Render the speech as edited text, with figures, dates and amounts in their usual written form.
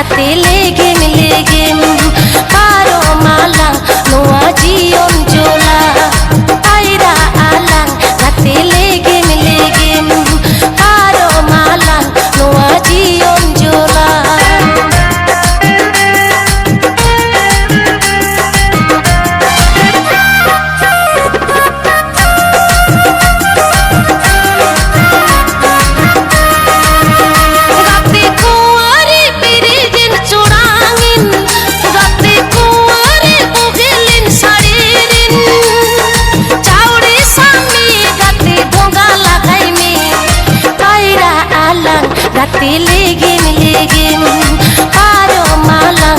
রাতে লেগেম লেগেম কারো মালাং নোয়া জিয়ন জোলা আইরা আলাং রাতে লেগেম লেগেম কারো মালাং নোয়া জিয়ন জোলা রাতে লেগেম লেগেম কারো মালাং